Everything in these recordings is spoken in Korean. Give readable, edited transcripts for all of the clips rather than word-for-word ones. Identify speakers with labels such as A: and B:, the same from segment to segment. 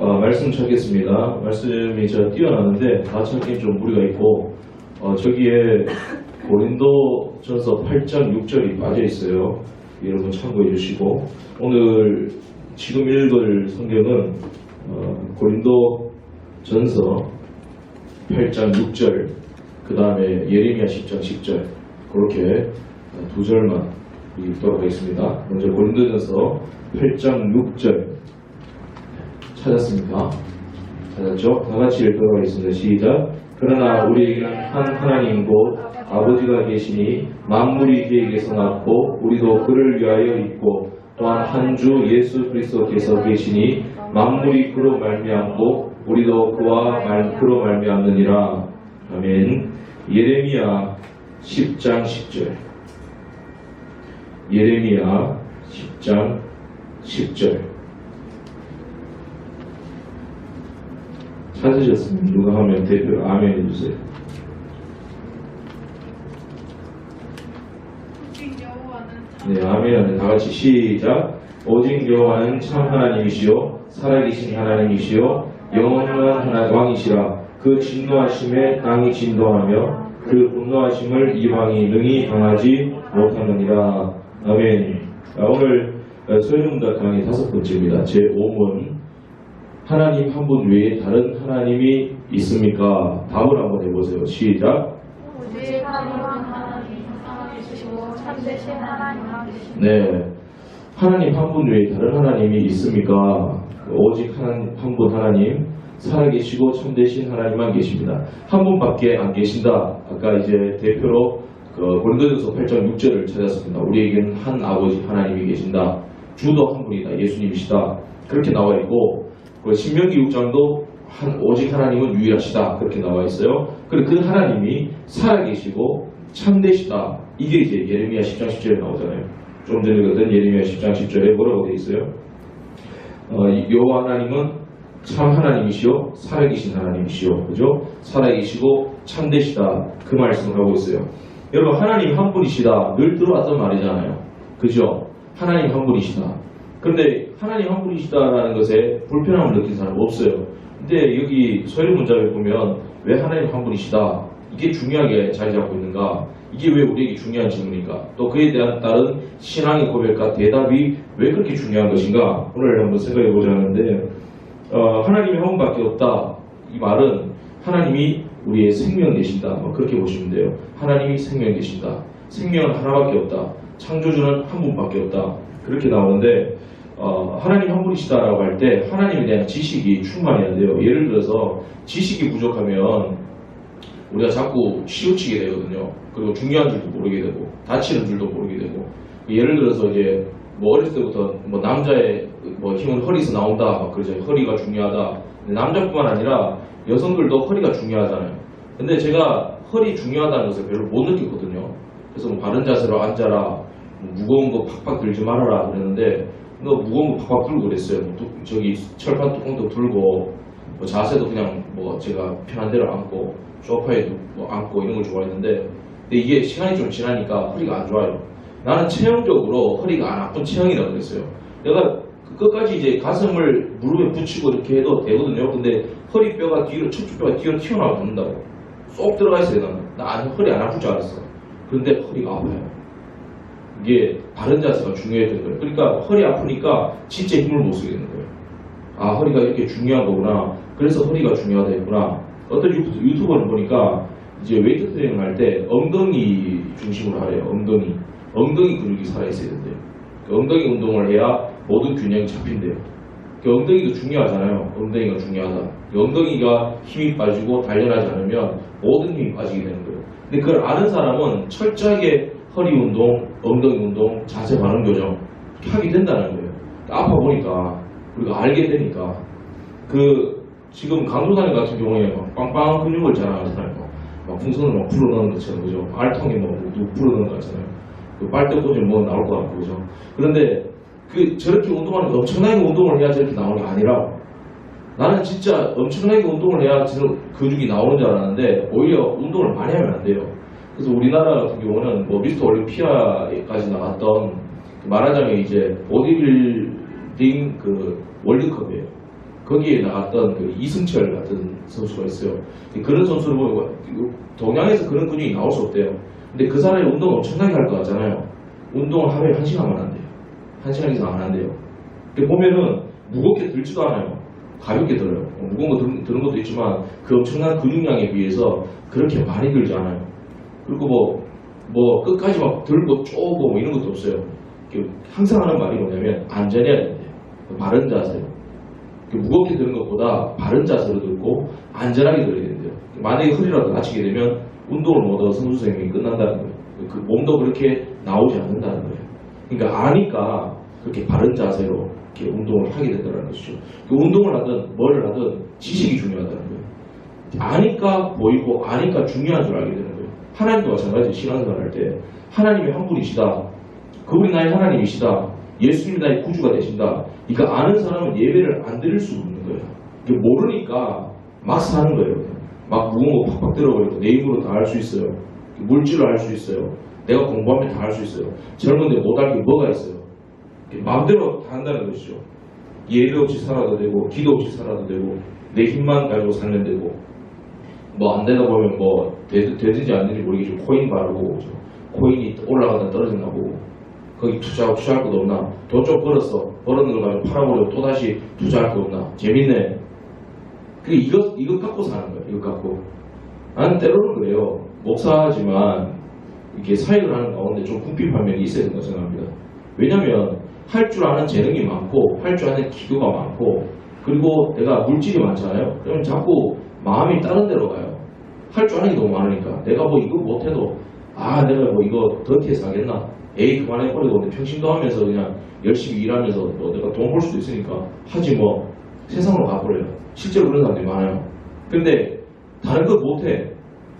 A: 말씀 찾겠습니다. 말씀이 제가 띄어놨는데 다 찾기엔 좀 무리가 있고 저기에 고린도전서 8장 6절이 빠져 있어요. 여러분 참고해 주시고 오늘 지금 읽을 성경은 고린도전서 8장 6절 그 다음에 예레미야 10장 10절 그렇게 두 절만 읽도록 하겠습니다. 먼저 고린도전서 8장 6절 찾았습니까? 찾았죠? 다같이 읽도록 하겠습니다. 시작. 그러나 우리에게는 한 하나님 곧 아버지가 계시니 만물이 그에게서 났고 우리도 그를 위하여 있고 또한 한 주 예수 그리스도께서 계시니 만물이 그로 말미암고 우리도 그로 말미암느니라. 아멘. 예레미야 10장 10절 예레미야 10장 10절 찾으셨습니까? 누가 하면 대표로 아멘 해주세요. 네, 아멘. 다 같이 시작. 오직 여호와는 참 하나님이시요 살아계신 하나님이시요 영원한 왕이시라. 그 진노하심에 땅이 진동하며 그 분노하심을 이방이 능히 당하지 못하느니라. 아멘. 오늘 소유문답 강의 5번째입니다. 제5문 하나님 한 분 외에 다른 하나님이 있습니까? 답을 한번 해보세요. 시작.
B: 오직 하나님 살아계시고 참되신 하나님이시니.
A: 네, 하나님 한 분 외에 다른 하나님이 있습니까? 오직 한 분 하나님 살아계시고 참되신 하나님만 계십니다. 한 분밖에 안 계신다. 아까 이제 대표로 고린도전서 8장 6절을 찾았습니다. 우리에게는 한 아버지 하나님이 계신다. 주도 한 분이다. 예수님이시다. 그렇게 나와 있고 신명기 6장도 오직 하나님은 유일하시다. 그렇게 나와 있어요. 그리고 그 하나님이 살아계시고 참되시다. 이게 이제 예레미야 10장 10절에 나오잖아요. 좀 전에 읽었던 예레미야 10장 10절에 뭐라고 되어 있어요? 여호와 하나님은 참 하나님이시요 살아계신 하나님이시요, 그죠? 살아계시고 참되시다. 그 말씀을 하고 있어요. 여러분, 하나님 한 분이시다. 늘 들어왔던 말이잖아요. 그죠? 하나님 한 분이시다. 그런데 하나님 한 분이시다라는 것에 불편함을 느낀 사람 없어요. 근데 여기 소리 문장을 보면 왜 하나님 한 분이시다? 이게 중요하게 자리 잡고 있는가? 이게 왜 우리에게 중요한 질문인가? 또 그에 대한 다른 신앙의 고백과 대답이 왜 그렇게 중요한 것인가? 오늘 한번 생각해 보자 하는데 하나님이 한 분밖에 없다. 이 말은 하나님이 우리의 생명 되신다. 그렇게 보시면 돼요. 하나님이 생명 되신다. 생명은 하나밖에 없다. 창조주는 한 분밖에 없다. 그렇게 나오는데 하나님 한 분이시다라고 할 때 하나님에 대한 지식이 충만해야 돼요. 예를 들어서 지식이 부족하면 우리가 자꾸 치우치게 되거든요. 그리고 중요한 줄도 모르게 되고 다치는 줄도 모르게 되고 예를 들어서 이제 어렸을 때부터 남자의 힘은 허리에서 나온다 그러죠. 허리가 중요하다. 남자뿐만 아니라 여성들도 허리가 중요하잖아요. 근데 제가 허리 중요하다는 것을 별로 못 느꼈거든요. 그래서 바른 자세로 앉아라, 무거운 거 팍팍 들지 말아라 그랬는데 너 무거운 거 팍팍 들고 그랬어요. 저기 철판 뚜껑도 들고 자세도 그냥 제가 편한 대로 앉고 소파에도 앉고 이런 걸 좋아했는데 근데 이게 시간이 좀 지나니까 허리가 안 좋아요. 나는 체형적으로 허리가 안 아픈 체형이라고 그랬어요. 내가 끝까지 이제 가슴을 무릎에 붙이고 이렇게 해도 되거든요. 근데 허리뼈가 뒤로, 척추뼈가 뒤로 튀어나와 붙는다고. 쏙 들어가 있어요. 나는 허리 안 아플 줄 알았어. 그런데 허리가 아파요. 이게 바른 자세가 중요했던 거예요. 그러니까 허리 아프니까 진짜 힘을 못 쓰겠는 거예요. 아, 허리가 이렇게 중요한 거구나. 그래서 허리가 중요하다 했구나. 어떤 유튜버를 보니까 이제 웨이트 트레이닝 할 때 엉덩이 중심으로 하래요. 엉덩이 근육이 살아있어야 된대요. 엉덩이 운동을 해야 모든 균형이 잡힌대요. 엉덩이도 중요하잖아요. 엉덩이가 중요하다. 엉덩이가 힘이 빠지고 단련하지 않으면 모든 힘이 빠지게 되는 거예요. 근데 그걸 아는 사람은 철저하게 허리 운동, 엉덩이 운동, 자세 반응 교정 하게 된다는 거예요. 아파 보니까 우리가 알게 되니까 지금 강도사님 같은 경우에 빵빵 근육을 자랑하잖아요. 풍선을 불어넣는 것처럼, 그죠? 알통에 불어넣는 것 같잖아요. 빨대 꽂으면 나올 것 같고, 그죠? 그런데 저렇게 운동하는 엄청나게 운동을 해야 저렇게 나오는 게 아니라 나는 진짜 엄청나게 운동을 해야 근육이 나오는 줄 알았는데 오히려 운동을 많이 하면 안 돼요. 그래서 우리나라 같은 경우는 미스터 올림피아까지 나갔던 말하자면 이제 보디빌딩 월드컵이에요. 거기에 나갔던 그 이승철 같은 선수가 있어요. 그런 선수를 보면 동양에서 그런 근육이 나올 수 없대요. 근데 그 사람이 운동을 엄청나게 할 것 같잖아요. 운동을 하루에 1시간만 한대요. 1시간 이상 안 한대요. 근데 보면은 무겁게 들지도 않아요. 가볍게 들어요. 무거운 거 드는 것도 있지만 그 엄청난 근육량에 비해서 그렇게 많이 들지 않아요. 그리고 뭐 끝까지 막 들고 쪼고 뭐 이런 것도 없어요. 항상 하는 말이 뭐냐면 안전해야 된대요. 바른 자세로. 무겁게 드는 것보다 바른 자세로 들고 안전하게 들어야 된대요. 만약에 허리라도 다치게 되면 운동을 못하고 선수 생명이 끝난다는 거예요. 그 몸도 그렇게 나오지 않는다는 거예요. 그러니까 아니까 그렇게 바른 자세로 이렇게 운동을 하게 된다는 것이죠. 운동을 하든 뭐를 하든 지식이 중요하다는 거예요. 아니까 보이고 아니까 중요한 줄 알게 되는 거예요. 하나님도 마찬가지. 신앙생활 할 때 하나님이 한 분이시다. 그분이 나의 하나님이시다. 예수님이 나의 구주가 되신다. 그러니까 아는 사람은 예배를 안 드릴 수 없는 거예요. 모르니까 막 사는 거예요. 막 무거운 거 팍팍 들어버리고 내 힘으로 다 할 수 있어요. 물질로 할 수 있어요. 내가 공부하면 다 할 수 있어요. 젊은데 못할 게 뭐가 있어요. 마음대로 다 한다는 것이죠. 예배 없이 살아도 되고 기도 없이 살아도 되고 내 힘만 가지고 살면 되고 뭐 안 되다 보면 뭐 되든지 안 되는지 모르겠지만 코인 바르고 코인이 올라가다 떨어졌나 보고 거기 투자할 것도 없나? 돈 좀 벌었어. 벌었는 걸 가지고 팔아버리고 또다시 투자할 거 없나? 재밌네. 이거 갖고 사는 거예요. 이거 갖고. 나는 때로는 그래요. 목사지만 이렇게 사역을 하는 가운데 좀 궁핍한 면이 있어야 된다고 생각합니다. 왜냐면 할 줄 아는 재능이 많고 할 줄 아는 기교가 많고 그리고 내가 물질이 많잖아요. 그러면 자꾸 마음이 다른 데로 가요. 할 줄 아는 게 너무 많으니까 내가 뭐 이거 못해도 내가 뭐 이거 더티해서 하겠나? 에이 그만해버리고 평신도 하면서 그냥 열심히 일하면서 뭐 내가 돈 벌 수도 있으니까 하지 뭐 세상으로 가버려요. 실제로 그런 사람들이 많아요. 근데 다른 것 못해.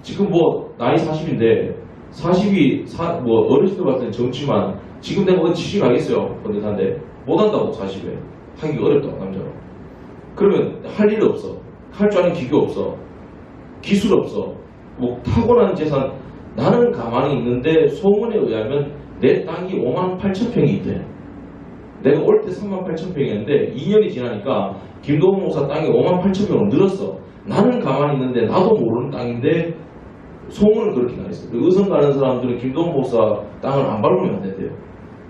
A: 지금 뭐 나이 40인데 40이 뭐 어렸을 때 봤을 땐 젊지만 지금 내가 어디 취직 하겠어요. 건듯한데 못한다고 40에 하기 어렵다고 남자로. 그러면 할 일 없어. 할 줄 아는 기교 없어. 기술 없어. 뭐 타고난 재산 나는 가만히 있는데 소문에 의하면 내 땅이 58,000평이 있대. 내가 올 때 38,000평이었는데 2년이 지나니까 김동훈 목사 땅이 58,000평으로 늘었어. 나는 가만히 있는데 나도 모르는 땅인데 소문을 그렇게 나했어. 의성 가는 사람들은 김동훈 목사 땅을 안 밟으면 안 된대요.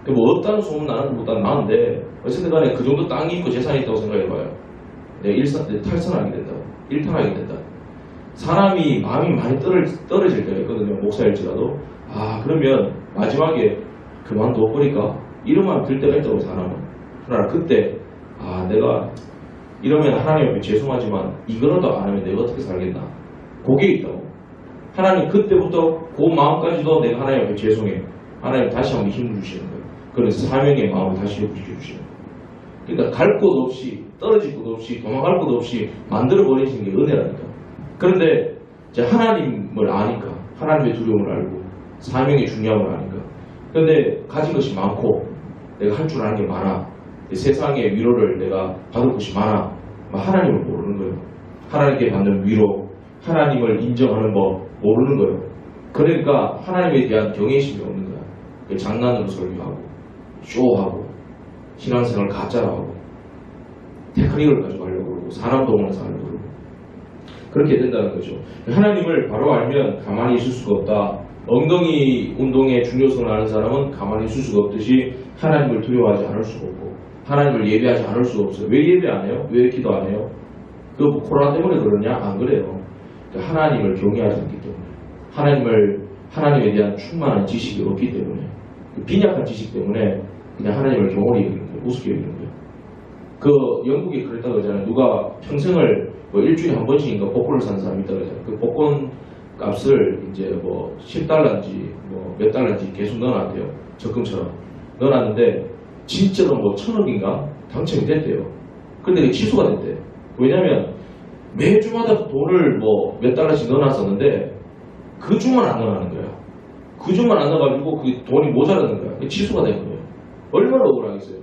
A: 뭐 없다는 소문 나는 것보다 나은데 어쨌든 간에 그 정도 땅이 있고 재산이 있다고 생각해봐요. 내가 탈선하게 된다. 일탄하게 된다. 사람이 마음이 많이 떨어질 때가 있거든요. 목사일지라도. 그러면 마지막에 그만둬버릴까? 이런 마음 들 때가 있다고 사람은. 그러나 그때 내가 이러면 하나님 앞에 죄송하지만 이거라도 안 하면 내가 어떻게 살겠나? 그게 있다고. 하나님 그때부터 그 마음까지도 내가 하나님 앞에 죄송해. 하나님 다시 한번 힘을 주시는 거예요. 그래서 사명의 마음을 다시 회복시켜주시는 거예요. 그러니까 갈 곳 없이 떨어질 곳 없이 도망갈 곳 없이 만들어버리시는 게 은혜라니까. 그런데 이제 하나님을 아니까 하나님의 두려움을 알고 사명의 중요함을 아니까. 그런데 가진 것이 많고 내가 할 줄 아는 게 많아. 세상의 위로를 내가 받을 것이 많아. 하나님을 모르는 거예요. 하나님께 받는 위로, 하나님을 인정하는 법 모르는 거예요. 그러니까 하나님에 대한 경외심이 없는 거야. 장난으로 설교하고 쇼하고 신앙생활 가짜로 하고 테크닉을 가지고 하려고 그러고 사람 동원해서 하려고 그러고 그렇게 된다는 거죠. 하나님을 바로 알면 가만히 있을 수가 없다. 엉덩이 운동의 중요성을 아는 사람은 가만히 있을 수가 없듯이 하나님을 두려워하지 않을 수가 없고 하나님을 예배하지 않을 수가 없어요. 왜 예배 안 해요? 왜 기도 안 해요? 그 코로나 때문에 그러냐? 안 그래요. 하나님을 경외하지 않기 때문에 하나님에 대한 충만한 지식이 없기 때문에 빈약한 지식 때문에 그냥 하나님을 경홀히 여기는 거예요. 우습게 여기는 거예요. 그 영국에 그랬다고 하잖아요. 누가 평생을 뭐 일주일에 한 번씩인가 복권을 사는 사람이 있다고 하잖아요. 그 복권 값을 이제 뭐 10달러인지 뭐 몇 달러인지 계속 넣어놨대요. 적금처럼 넣어놨는데 진짜로 뭐 1,000억인가 당첨이 됐대요. 근데 그게 취소가 됐대. 왜냐면 매주마다 돈을 뭐 몇 달러씩 넣어놨었는데 그 주만 안 넣어놨는 거야. 그 주만 안 넣어가지고 그 돈이 모자라는 거야. 취소가 된 거예요. 얼마나 억울하겠어요.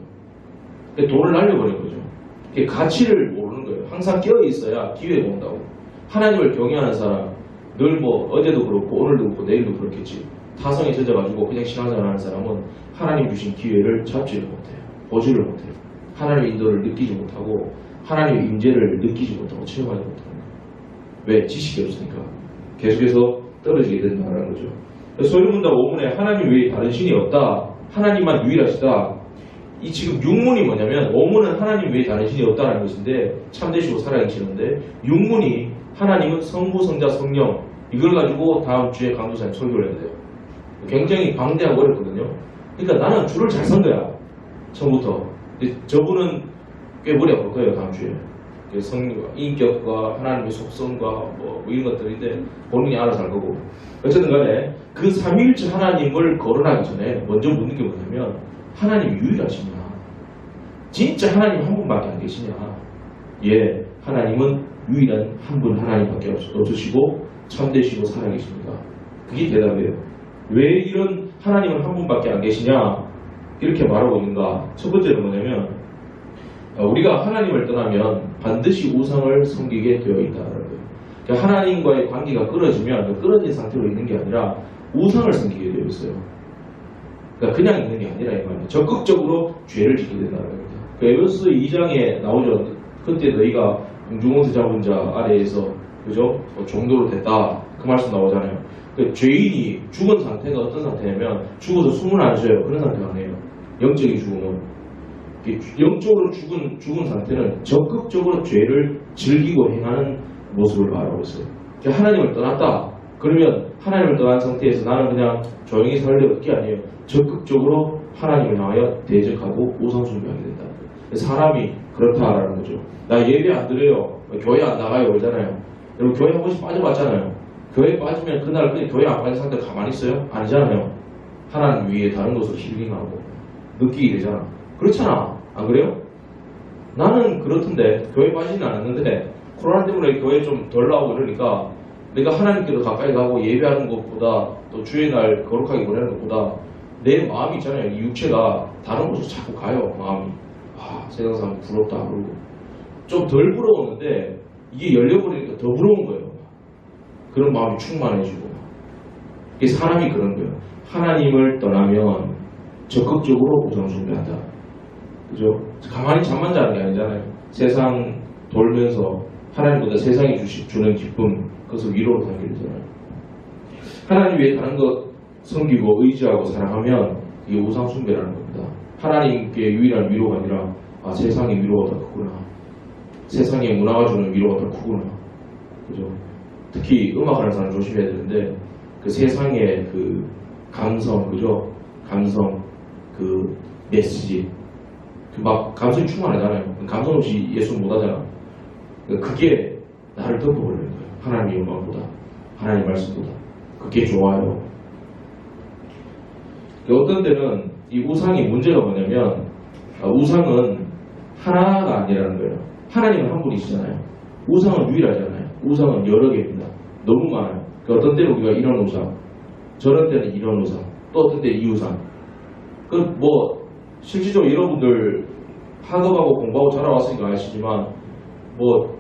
A: 돈을 날려버린 거죠. 가치를 모르는 거예요. 항상 깨어있어야 기회가 온다고. 하나님을 경외하는 사람 늘 뭐 어제도 그렇고 오늘도 그렇고 내일도 그렇겠지. 타성에 젖어가지고 그냥 신앙생활 하는 사람은 하나님 주신 기회를 잡지를 못해요. 보지를 못해요. 하나님의 인도를 느끼지 못하고 하나님의 임재를 느끼지 못하고 체험하지 못하는 거예요. 왜? 지식이 없으니까. 계속해서 떨어지게 된다는 거죠. 소유문답 5문에 하나님 외에 다른 신이 없다. 하나님만 유일하시다. 이 지금 6문이 뭐냐면 5문은 하나님 외에 다른 신이 없다는 것인데 참되시고 살아계시는데 6문이 하나님은 성부, 성자, 성령 이걸 가지고 다음 주에 강도사님 설교를 해야 돼요. 굉장히 방대하고 어렵거든요. 그러니까 나는 줄을 잘 선 거야. 처음부터. 근데 저분은 꽤 머리 아플 거예요. 다음 주에. 인격과 하나님의 속성과 뭐 이런 것들인데 본인이 알아서 할 거고. 어쨌든 간에 그 삼위일체 하나님을 거론하기 전에 먼저 묻는 게 뭐냐면 하나님 유일하시냐? 진짜 하나님 한 분밖에 안 계시냐? 예, 하나님은 유일한 한 분 하나님밖에 없으시고 참되시고 살아계십니다. 그게 대답이에요. 왜 이런 하나님은 한 분밖에 안 계시냐? 이렇게 말하고 있는가? 첫 번째는 뭐냐면 우리가 하나님을 떠나면 반드시 우상을 섬기게 되어 있다는 거예요. 그러니까 하나님과의 관계가 끊어지면 끊어진 상태로 있는 게 아니라 우상을 섬기게 되어 있어요. 그러니까 그냥 있는 게 아니라 이 말이에요. 적극적으로 죄를 짓게 된다는 겁니다. 에베소서 2장에 나오죠. 그때 너희가 공중원세 잡은 자 아래에서 그죠? 종도로 됐다. 그 말씀 나오잖아요. 그 죄인이 죽은 상태가 어떤 상태냐면 죽어서 숨을 안 쉬어요. 그런 상태가 아니에요. 영적인 죽음은. 영적으로 죽은 상태는 적극적으로 죄를 즐기고 행하는 모습을 말하고 있어요. 그러니까 하나님을 떠났다. 그러면 하나님을 떠난 상태에서 나는 그냥 조용히 살려고 게 아니에요. 적극적으로 하나님을 향하여 대적하고 우상숭배하게 된다. 사람이 그렇다라는 거죠. 나 예배 안 드려요. 교회 안 나가요. 그러잖아요. 여러분 교회 한 번씩 빠져봤잖아요. 교회 빠지면 그날 그냥 교회 안 빠진 상태 가만히 있어요? 아니잖아요. 하나님 위에 다른 것으로 힐링하고 느끼게 되잖아. 그렇잖아. 안 그래요? 나는 그렇던데 교회 빠지지는 않았는데 코로나 때문에 교회 좀 덜 나오고 이러니까 내가 하나님께로 가까이 가고 예배하는 것보다 또 주의 날 거룩하게 보내는 것보다 내 마음이 있잖아요. 이 육체가 다른 곳으로 자꾸 가요. 마음이. 아, 세상 사람 부럽다 그러고 좀 덜 부러웠는데 이게 열려버리니까 더 부러운 거예요. 그런 마음이 충만해지고 이게 사람이 그런 거예요. 하나님을 떠나면 적극적으로 우상숭배한다. 그죠? 가만히 잠만 자는 게 아니잖아요. 세상 돌면서 하나님보다 세상이 주는 기쁨 그것을 위로로 당기게 되잖아요. 하나님 외에 다른 것 섬기고 의지하고 사랑하면 이게 우상숭배라는 겁니다. 하나님께 유일한 위로가 아니라 아, 세상의 위로가 더 크구나. 세상의 문화가 주는 위로가 더 크구나. 그죠? 특히 음악하는 사람 조심해야 되는데 그 세상의 그 감성, 그죠? 감성, 그 메시지 그 막 감성이 충만하잖아요. 감성 없이 예수 못하잖아. 그게 나를 덮어버리는 거예요. 하나님의 영광보다 하나님의 말씀보다 그게 좋아요. 어떤 때는 이 우상의 문제가 뭐냐면 우상은 하나가 아니라는 거예요. 하나님은 한 분이시잖아요. 우상은 유일하잖아요. 우상은 여러 개입니다. 너무 많아요. 어떤 때는 우리가 이런 우상, 저런 때는 이런 우상, 또 어떤 때는 이 우상. 실질적으로 여러분들 학업하고 공부하고 자라왔으니까 아시지만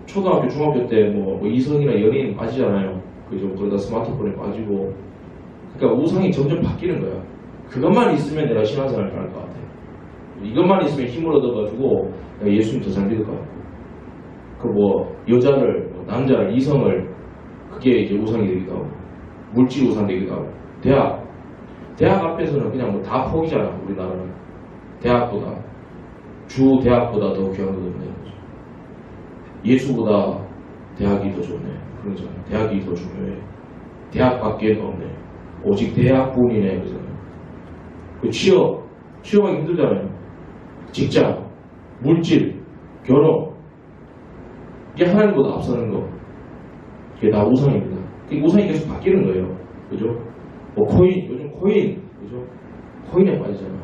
A: 초등학교, 중학교 때 이성이나 연예인 빠지잖아요. 그죠? 그러다 스마트폰에 빠지고. 그러니까 우상이 점점 바뀌는 거야. 그것만 있으면 내가 신앙생활을 할 것 같아. 이것만 있으면 힘을 얻어가지고 내가 예수님 더 잘 믿을 것 같고. 여자를, 남자를, 이성을 그게 이제 우상이 되기도 하고 물질 우상 되기도 하고 대학 앞에서는 그냥 다 포기잖아. 우리나라는 대학보다 주 대학보다 더 귀한 거 없네. 예수보다 대학이 더 좋네. 그러잖아요. 대학이 더 중요해. 대학밖에 없네. 오직 대학뿐이네. 그러잖아요. 취업하기 힘들잖아요. 직장, 물질, 결혼 이게 하나님보다 앞서는 거. 이게 다 우상입니다. 우상이 계속 바뀌는 거예요. 그죠? 요즘 코인, 그죠? 코인에 빠지잖아.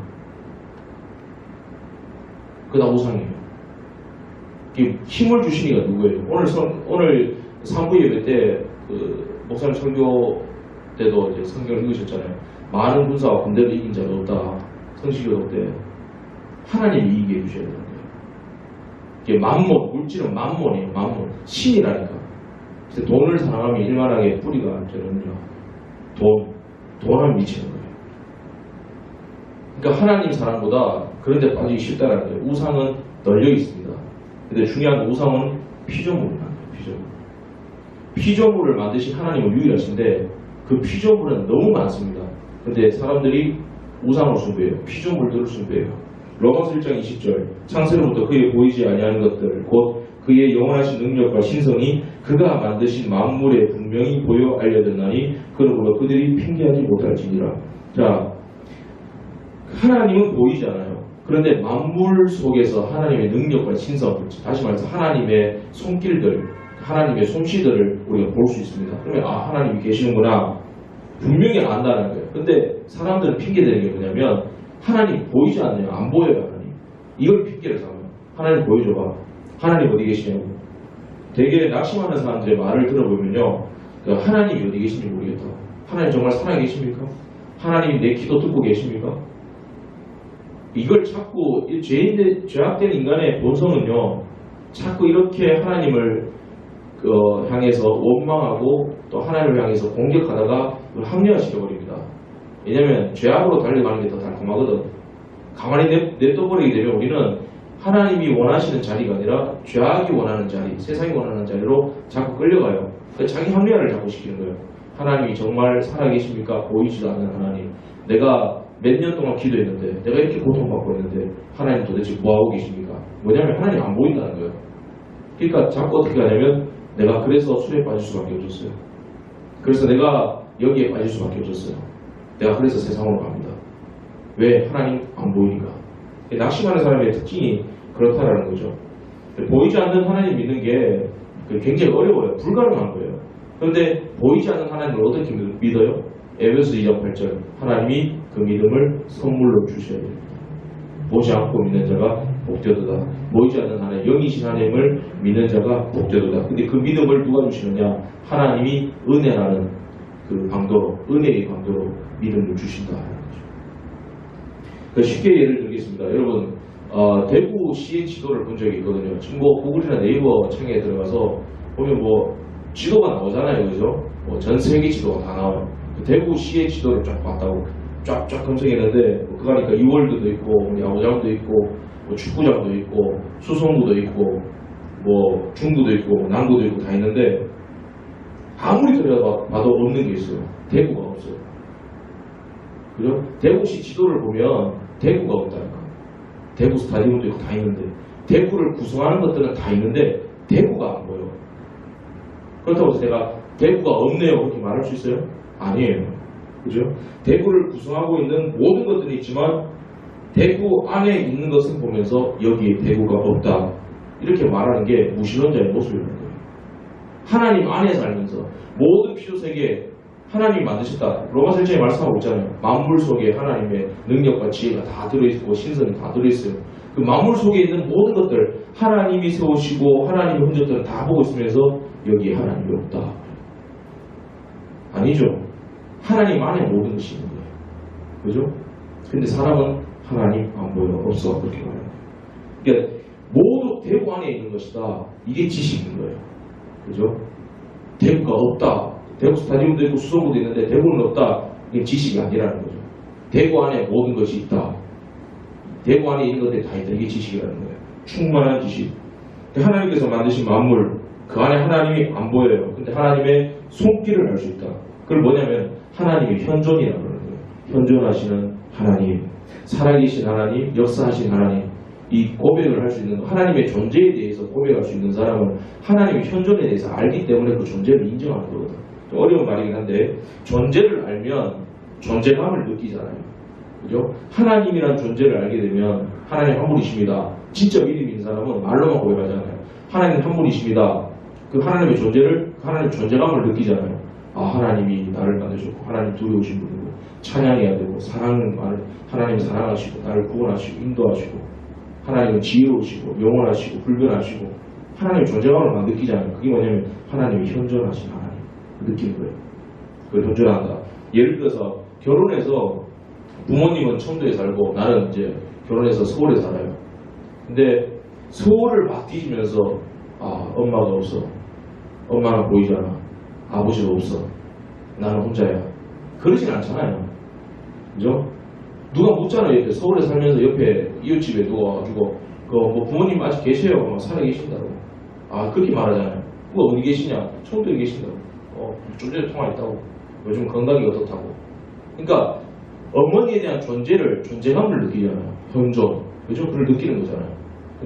A: 그게 다 우상이에요. 힘을 주신 이가 누구예요? 오늘 3부 예배 때 목사님 설교 때도 이제 성경을 읽으셨잖아요. 많은 군사와 군대를 이긴 자가 없다. 성시교독 때 하나님이 이기게 해주셔야 되는 거예요. 이게 만몬, 물질은 만몬이에요. 만몬. 신이라니까. 그래서 돈을 사랑하면 일만하게 뿌리가 되는구나. 돈을 미치는 거예요. 그러니까 하나님 사랑보다 그런 데 빠지기 쉽다는 거예요. 우상은 널려 있습니다. 근데 중요한 건 우상은 피조물을 만들어요. 피조물을 만드신 하나님은 유일하신데 그 피조물은 너무 많습니다. 근데 사람들이 우상을 숭배해요. 피조물들을 숭배해요. 로마서 1장 20절 창세로부터 그의 보이지 아니하는 것들 곧 그의 영원하신 능력과 신성이 그가 만드신 만물에 분명히 보여 알려졌나니 그러므로 그들이 핑계하지 못할지니라. 자, 하나님은 보이지 않아요. 그런데 만물 속에서 하나님의 능력과 신성, 다시 말해서 하나님의 손길들, 하나님의 솜씨들을 우리가 볼 수 있습니다. 그러면 아, 하나님이 계시는구나. 분명히 안다는 거예요. 근데 사람들은 핑계대는 게 뭐냐면 하나님 보이지 않네요. 안 보여요. 하나님. 이걸 핑계를 삼아요. 하나님 보여줘봐. 하나님 어디 계시냐고. 되게 낙심하는 사람들의 말을 들어보면요. 하나님이 어디 계신지 모르겠다. 하나님 정말 살아계십니까? 하나님이 내 기도 듣고 계십니까? 이걸 자꾸 죄악된 인간의 본성은요. 자꾸 이렇게 하나님을 향해서 원망하고 또 하나님을 향해서 공격하다가 합리화시켜버립니다. 왜냐하면 죄악으로 달려가는 게 더 달콤하거든. 가만히 냅둬버리게 되면 우리는 하나님이 원하시는 자리가 아니라 죄악이 원하는 자리, 세상이 원하는 자리로 자꾸 끌려가요. 그러니까 자기 합리화를 자꾸 시키는 거예요. 하나님이 정말 살아계십니까? 보이지도 않는 하나님. 내가 몇 년 동안 기도했는데 내가 이렇게 고통받고 있는데 하나님 도대체 뭐하고 계십니까? 뭐냐면 하나님 안 보인다는 거예요. 그러니까 자꾸 어떻게 하냐면 내가 그래서 술에 빠질 수밖에 없었어요. 그래서 내가 여기에 빠질 수밖에 없었어요. 내가 그래서 세상으로 갑니다. 왜? 하나님 안 보이니까. 낙심하는 사람의 특징이 그렇다라는 거죠. 보이지 않는 하나님 믿는 게 굉장히 어려워요. 불가능한 거예요. 그런데 보이지 않는 하나님을 어떻게 믿어요? 에베소 2장 8절 하나님이 그 믿음을 선물로 주셔야 됩니다. 보지 않고 믿는 자가 복되도다. 보이지 않는 하나님, 영이신 하나님을 믿는 자가 복되도다. 근데 그 믿음을 누가 주시느냐? 하나님이 은혜라는 그 강도로, 은혜의 강도로 믿음을 주신다. 쉽게 예를 들겠습니다. 여러분, 대구시의 지도를 본 적이 있거든요. 지금 구글이나 네이버 창에 들어가서 보면 지도가 나오잖아요. 그죠? 전 세계 지도가 다 나와요. 대구시의 지도를 쫙 봤다고 쫙 검색했는데 그거 하니까 이월드도 있고 야구장도 있고 축구장도 있고 수성구도 있고 중구도 있고 남구도 있고 다 있는데 아무리 들여다봐도 없는 게 있어요. 대구가 없어요. 그죠? 대구시 지도를 보면 대구가 없다니까. 대구 스타디움도 있고 다 있는데 대구를 구성하는 것들은 다 있는데 대구가 안 보여. 그렇다고 해서 내가 대구가 없네요 그렇게 말할 수 있어요? 아니에요. 그죠? 대구를 구성하고 있는 모든 것들이 있지만 대구 안에 있는 것을 보면서 여기에 대구가 없다. 이렇게 말하는 게 무신론자의 모습이라는 거예요. 하나님 안에 살면서 모든 피조세계에 하나님이 만드셨다. 로마서 1장에 말씀하고 있잖아요. 만물 속에 하나님의 능력과 지혜가 다 들어있고 신성이 다 들어있어요. 그 만물 속에 있는 모든 것들 하나님이 세우시고 하나님의 흔적들을 다 보고 있으면서 여기에 하나님이 없다. 아니죠. 하나님 안에 모든 것이 있는 거예요. 그죠? 근데 사람은 하나님 안 보여 없어 그렇게 말해요. 그러니까 모두 대구 안에 있는 것이다. 이게 지식인 거예요. 그죠? 대구가 없다. 대구 스타디움도 있고 수성구도 있는데 대구는 없다. 이게 지식이 아니라는 거죠. 대구 안에 모든 것이 있다. 대구 안에 있는 것들이 다 있다. 이게 지식이라는 거예요. 충만한 지식. 하나님께서 만드신 만물 그 안에 하나님이 안 보여요. 근데 하나님의 손길을 알 수 있다. 그걸 뭐냐면 하나님의 현존이라고 그러는 거예요. 현존하시는 하나님, 살아계신 하나님, 역사하신 하나님. 이 고백을 할 수 있는 하나님의 존재에 대해서 고백할 수 있는 사람은 하나님의 현존에 대해서 알기 때문에 그 존재를 인정하는 거거든. 좀 어려운 말이긴 한데 존재를 알면 존재감을 느끼잖아요. 그죠? 하나님이라는 존재를 알게 되면 하나님 한 분이십니다. 진짜 믿음 있는 사람은 말로만 고백하잖아요. 하나님 한 분이십니다. 그 하나님의 존재를 하나님의 존재감을 느끼잖아요. 아 하나님이 나를 만드셨고 하나님 두려우신 분이고 찬양해야 되고 하나님 사랑하시고 나를 구원하시고 인도하시고 하나님은 지혜로우시고 영원하시고 불변하시고 하나님의 존재감을 느끼잖아요. 그게 뭐냐면 하나님이 현존하신 하나님 느끼는 거예요. 그걸 현존한다. 예를 들어서 결혼해서 부모님은 청도에 살고 나는 이제 결혼해서 서울에 살아요. 근데 서울을 막 뒤지면서 아 엄마가 없어. 엄마는 보이지 않아. 아버지가 없어. 나는 혼자야. 그러진 않잖아요. 그죠? 누가 묻잖아요. 옆에 서울에 살면서 옆에 이웃집에 누가 와가지고 뭐 부모님 아직 계세요. 막 살아 계신다고. 아, 그렇게 말하잖아요. 그거 어디 계시냐? 청도에 계신다고. 좀 전에 통화했다고. 요즘 건강이 어떻다고. 그러니까 어머니에 대한 존재감을 느끼잖아요. 현존. 그죠? 그걸 느끼는 거잖아요.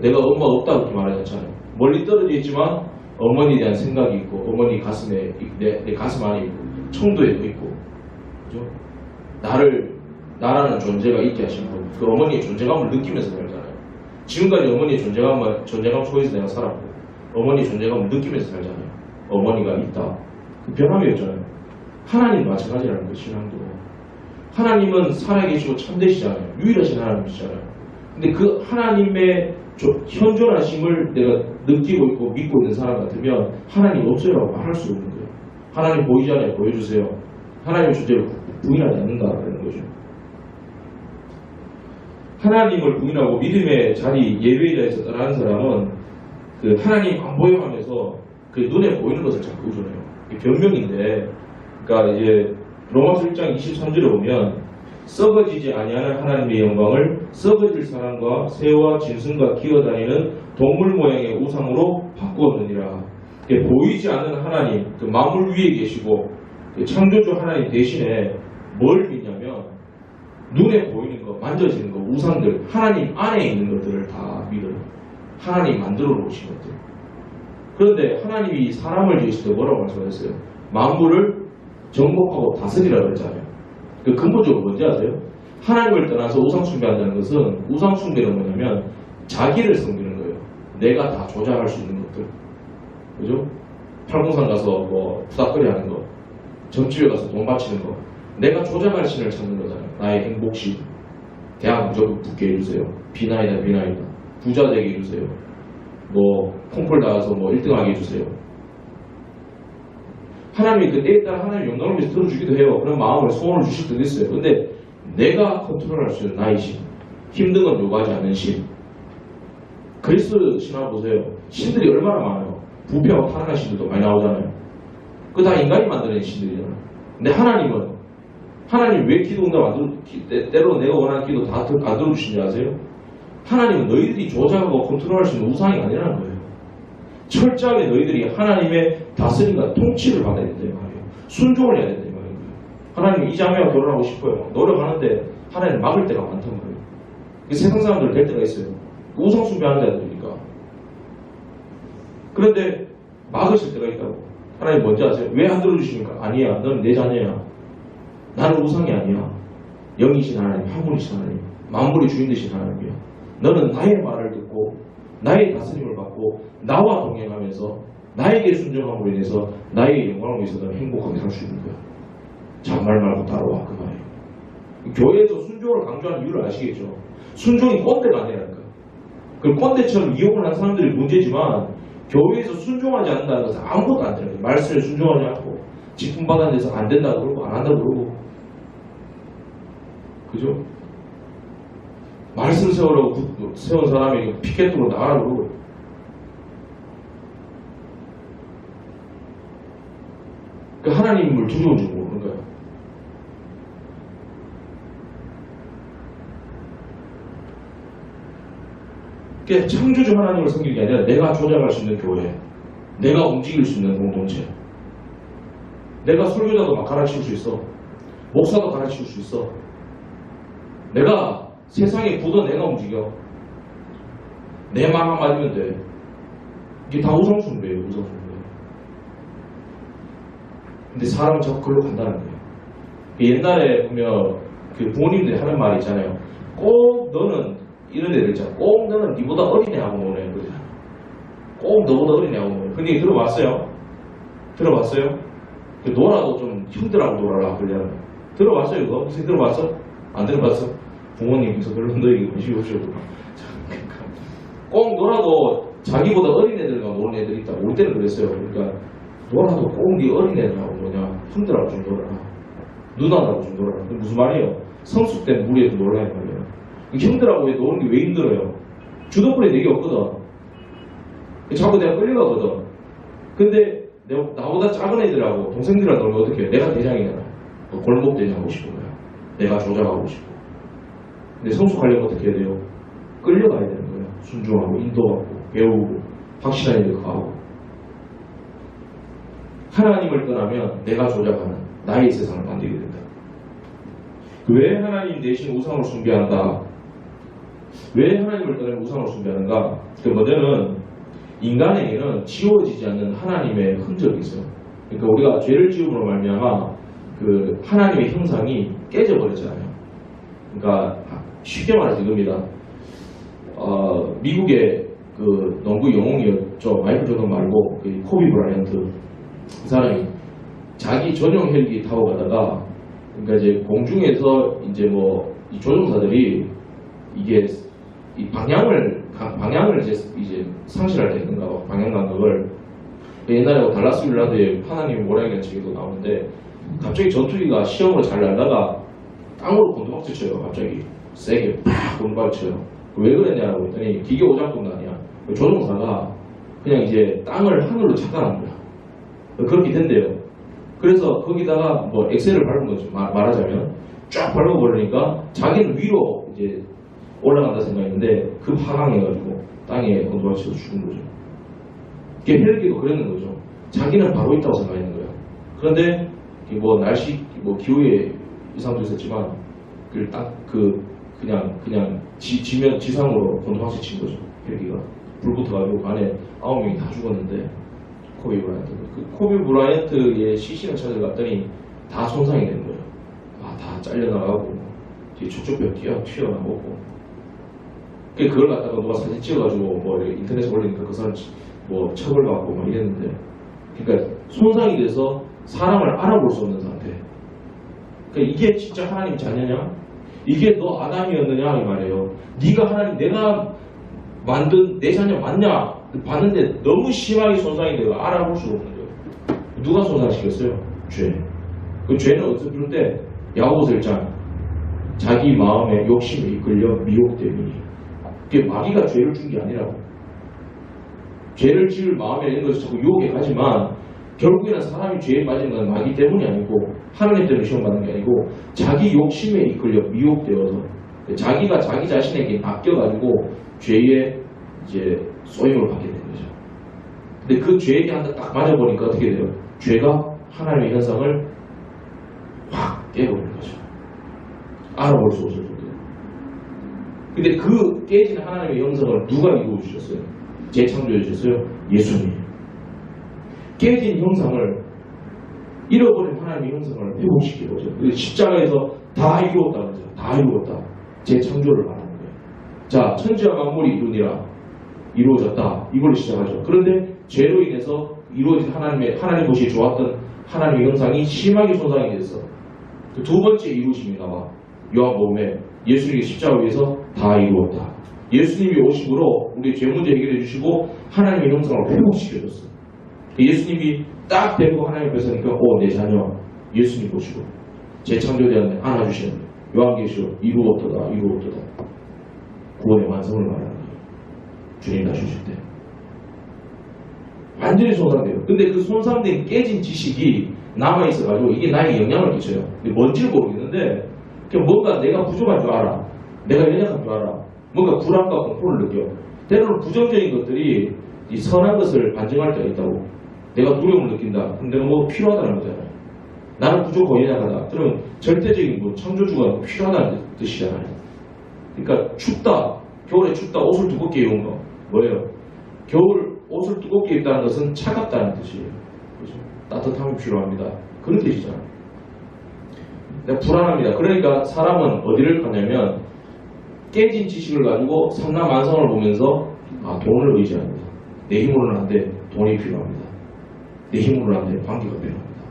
A: 내가 엄마 없다고 그렇게 말하지 않잖아요. 멀리 떨어져 있지만 어머니에 대한 생각이 있고, 어머니 가슴에, 내 가슴 안에 있고, 청도에도 있고, 그죠? 나라는 존재가 있게 하신 분. 그 어머니의 존재감을 느끼면서 살잖아요. 지금까지 어머니의 존재감 속에서 내가 살았고, 어머니의 존재감을 느끼면서 살잖아요. 어머니가 있다. 그 변함이 없잖아요. 하나님 마찬가지라는 거예요, 신앙도. 하나님은 살아계시고 참되시잖아요. 유일하신 하나님이시잖아요. 근데 그 하나님의 현존하심을 내가 느끼고 있고 믿고 있는 사람 같으면 하나님 없어요라고 말할 수 없는 거예요. 하나님 보이잖아요. 보여주세요. 하나님 존재를 부인하지 않는다라는 거죠. 하나님을 부인하고 믿음의 자리 예배자에서 떠나는 사람은 그 하나님 안 보여 하면서 그 눈에 보이는 것을 자꾸 의존해요. 이게 변명인데, 그러니까 이제 로마서 1장 23절에 보면 썩어지지 아니하는 하나님의 영광을 썩어질 사람과 새와 짐승과 기어다니는 동물 모양의 우상으로 바꾸었느니라. 보이지 않는 하나님, 그 만물 위에 계시고 그 창조주 하나님 대신에 뭘 믿냐면 눈에 보이는 거, 만져지는 거, 우상들, 하나님 안에 있는 것들을 다 믿어요. 하나님 만들어 놓으신 것들. 그런데 하나님이 사람을 지으실 때 뭐라고 말씀하셨어요? 만물을 정복하고 다스리라고 그랬잖아요. 그 근본적으로 뭔지 아세요? 하나님을 떠나서 우상 숭배한다는 것은, 우상 숭배는 뭐냐면 자기를 섬기는 거예요. 내가 다 조작할 수 있는 것들. 그죠? 팔공산 가서 뭐 부닥거리 하는 거, 점집에 가서 돈 바치는 거, 내가 조작할 신을 찾는 거잖아요. 나의 행복신. 대학 무조건 붙게 해주세요. 비나이다 비나이다. 부자 되게 해주세요. 뭐 콩쿨 나가서 뭐 1등하게 해주세요. 하나님이 그 때에 따라 하나님 영광을 위해서 들어주기도 해요. 그런 마음을 소원을 주실 때도 있어요. 근데 내가 컨트롤할 수 있는 나의 신, 힘든 건 요구하지 않는 신. 그리스 신화 보세요. 신들이 얼마나 많아요. 부패하고 타락한 신들도 많이 나오잖아요. 그거 다 인간이 만드는 신들이잖아요. 근데 하나님 왜 기도 응답 안 들어, 때로 내가 원하는 기도 다 안 들어주신지 아세요? 하나님은 너희들이 조작하고 컨트롤할 수 있는 우상이 아니라는 거예요. 철저하게 너희들이 하나님의 다스림과 통치를 받아야 된다 말이에요. 순종을 해야 된다 말이에요. 하나님 이 자매와 결혼하고 싶어요. 노력하는데 하나님 막을 때가 많단 말이에요. 세상 사람들 될 때가 있어요. 우상 숭배하는 자들이니까. 그런데 막으실 때가 있다고. 하나님 뭔지 아세요? 왜 안 들어주십니까? 아니야. 너는 내 자녀야. 나는 우상이 아니야. 영이신 하나님, 한 분이신 하나님, 만물의 주인 되신 하나님이야. 너는 나의 말을 듣고 나의 다스림을 받고 나와 동행하면서 나에게 순종함으로 인해서 나의 영광을 위해서 너는 행복하게 살 수 있는 거야. 잔말 말고 따라와 그 말이에요. 교회에서 순종을 강조하는 이유를 아시겠죠? 순종이 꼰대가 아니라니까. 그 꼰대처럼 이용을 한 사람들이 문제지만 교회에서 순종하지 않는다는 것은 아무것도 안 되는 거예요. 말씀에 순종하지 않고 직분받은 데서 안 된다고 그러고 안 한다고 그러고, 그죠? 말씀 세우라고 세운 사람에게 피켓으로 나가라고 그러고. 그 하나님을 두려운 줄 모르는 거야. 그러니까 창조주 하나님을 섬기는 게 아니라 내가 조작할 수 있는 교회, 내가 움직일 수 있는 공동체, 내가 설교자도 막 가르칠 수 있어, 목사도 가르칠 수 있어, 내가 세상에 굳어 내가 움직여, 내 말 한마디면 돼. 이게 다 우상숭배예요. 우상숭배. 근데 사람은 자꾸 그걸로 간다는 거예요. 옛날에 보면 그 부모님들이 하는 말이 있잖아요. 꼭 너는 이런 애들 있잖아. 꼭 너는 니보다 어린 애하고 노네. 그러잖아. 꼭 너보다 어린 애하고 노네. 근데 들어봤어요? 들어봤어요? 놀아도 좀 형들하고 놀아라. 그러잖아요. 들어봤어요 그거? 혹시 들어봤어? 안 들어봤어? 부모님께서 별로 너에게 관심이 없어요. 꼭 놀아도 자기보다 어린 애들과 노는 애들이 있다. 올 때는 그랬어요. 그러니까 놀아도 꼭 네 어린 애들하고 뭐냐, 형들하고 좀 놀아라, 누나하고 좀 놀아라. 그게 무슨 말이에요? 성숙된 무리에도 놀라는 말이에요. 형들하고 왜 노는 게 왜 힘들어요? 주도권이 되게 없거든. 자꾸 내가 끌려가거든. 근데 나보다 작은 애들하고 동생들하고 놀면 어떻게 해? 내가 대장이잖아. 골목 대장 하고 싶은 거야. 내가 조작하고 싶어. 근데 성숙하려면 어떻게 해야 돼요? 끌려가야 되는 거예요. 순종하고 인도하고 배우고 확실한 일을 가하고 하나님을 떠나면 내가 조작하는 나의 세상을 만들게 된다. 왜 하나님 대신 우상을 숭배한다? 왜 하나님을 떠나면 우상을 숭배하는가? 그 먼저는 인간에게는 지워지지 않는 하나님의 흔적이 있어요. 그러니까 우리가 죄를 지음으로 말미암아 그 하나님의 형상이 깨져버렸잖아요. 그러니까 쉽게 말해서 이겁니다. 미국의 그 농구 영웅이었죠. 마이클 조던 말고 그 코비 브라이언트 그 사람이 자기 전용 헬기 타고 가다가 그러니까 이제 공중에서 이제 뭐 이 조종사들이 이게 이 방향을 이제 상실할 때 있는가 봐. 방향 감각을 옛날에 달라스 윌라드의 하나님의 모량이라는 책에도 나오는데 갑자기 전투기가 시험으로 잘 날다가 땅으로 곤두박질 쳐요. 갑자기 세게 팍 곤두박질 쳐요. 왜 그랬냐고 했더니 기계 오작동도 아니야. 조종사가 그냥 이제 땅을 하늘로 착각한 거야. 그렇게 된대요. 그래서 거기다가 뭐 엑셀을 밟은 거죠. 말하자면 쫙 밟아버리니까 자기는 위로 이제 올라간다 생각했는데 그 하강해가지고 땅에 곤두박질해서 죽은 거죠. 그게 헬기도 그랬는 거죠. 자기는 바로 있다고 생각했는 거예요. 그런데 뭐 날씨 뭐 기후에 이상도 있었지만 그냥 지상으로 곤두박질 친 거죠. 헬기가 불 붙어가지고 그 안에 9명이 다 죽었는데 코비 브라이언트. 그 코비 브라이언트의 시신을 찾아갔더니 다 손상이 된 거예요. 다 잘려나가고 촉촉뼈 튀어나오고. 그걸 갖다가 누가 사진 찍어가지고 뭐 인터넷에 올리니까 그 사람 뭐 처벌받고 막 이랬는데, 그러니까 손상이 돼서 사람을 알아볼 수 없는 상태. 그러니까 이게 진짜 하나님 자녀냐? 이게 너 아담이었느냐 이 말이에요. 네가 하나님 내가 만든 내 자녀 맞냐? 봤는데 너무 심하게 손상이 되고 알아볼 수가 없는 거예요. 누가 손상시켰어요? 죄. 그 죄는 어디서 주는데 야고보서 1장 자기 마음의 욕심에 이끌려 미혹되니. 그게 마귀가 죄를 준 게 아니라고. 죄를 지을 마음에 있는 것을 자꾸 유혹해 가지만 결국에는 사람이 죄에 빠진 건 마귀 때문이 아니고 하나님 때문에 시험받는 게 아니고 자기 욕심에 이끌려 미혹되어서 자기가 자기 자신에게 맡겨가지고 죄에 이제 소임을 받게 되는 거죠. 근데 그 죄에게 한 대 딱 맞아보니까 어떻게 돼요? 죄가 하나님의 현상을 확 깨버리는 거죠. 알아볼 수 없을 정도로. 근데 그 깨진 하나님의 형상을 누가 이루어주셨어요? 재창조해 주셨어요? 예수님. 깨진 형상을, 잃어버린 하나님의 형상을 회복시키는 거죠. 십자가에서 다 이루었다는 거죠. 다 이루었다. 재창조를 말하는 거예요. 자, 천지와 만물이 이루어졌다. 이걸로 시작하죠. 그런데 죄로 인해서 이루어진 하나님 보시기에 좋았던 하나님의 형상이 심하게 손상이 됐어. 그 두 번째 이루심이 나와. 요한복음에 예수님이 십자가 위에서 다 이루었다. 예수님이 오심으로 우리의 죄 문제 해결해 주시고 하나님의 형상을 회복시켜줬어. 예수님이 딱 데리고 하나님 앞에 서니까 내 자녀 예수님 보시고 재창조되었네 안아주시는 요한계시록 이루었도다. 구원의 완성을 말하는 거예요. 주님 나주실 때 완전히 손상돼요. 근데 그 손상된 깨진 지식이 남아있어가지고 이게 나에게 영향을 끼쳐요. 근데 뭔지를 모르겠는데 그냥 뭔가 내가 부족한 줄 알아. 내가 연약한 줄 알아. 뭔가 불안과 공포를 느껴. 때로는 부정적인 것들이 이 선한 것을 반증할 때가 있다고. 내가 두려움을 느낀다. 그럼 내가 뭐 필요하다는 거잖아요. 나는 부족하고 연약하다. 그러면 절대적인 뭐 창조주가 필요하다는 뜻이잖아요. 그러니까 춥다. 겨울에 춥다. 옷을 두껍게 입은 거. 뭐예요? 겨울 옷을 두껍게 입다는 것은 차갑다는 뜻이에요. 그렇죠? 따뜻함이 필요합니다. 그런 뜻이잖아요. 내가 불안합니다. 그러니까 사람은 어디를 가냐면 깨진 지식을 가지고 삼라만상을 보면서 돈을 의지합니다. 내 힘으로는 안 돼. 돈이 필요합니다. 내 힘으로는 안 돼. 관계가 필요합니다.